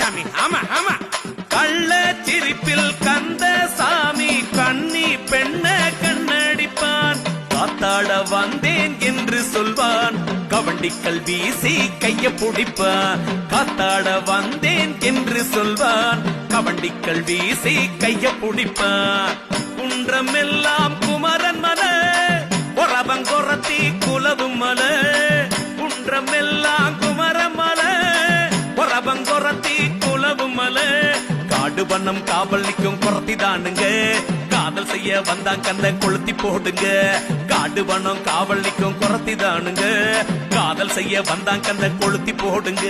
சாமி. ஆமா ஆமா. கள்ள சிரிப்பில் கந்த சாமி கண்ணி பெண்ண கண்ணடிப்பான். காத்தாட வந்தேன் என்று சொல்வான், கவண்டிக்கல் வீசி கைய புடிப்பான். காத்தாட வந்தேன் என்று சொல்வான், கவண்டிக்கல் வீசி கைய புடிப்பான். குன்றமெல்லாம் குமரன் மலை, ஒரபங்கொரத்தி குலவும் மலை. குன்றமெல்லாம் குமரன் மலை, ஒரபங்கொரத்தி குலவும் மலை. காடு வண்ணம் காவல் நிற்கும் குறத்தி தானுங்க, காதல் செய்ய வந்தான் கந்த கொளுத்தி போடுங்க. காடு வண்ணம் காவல் நிற்கும் குறத்தி தானுங்க, காதல் செய்ய வந்தான் கந்த கொளுத்தி போடுங்க.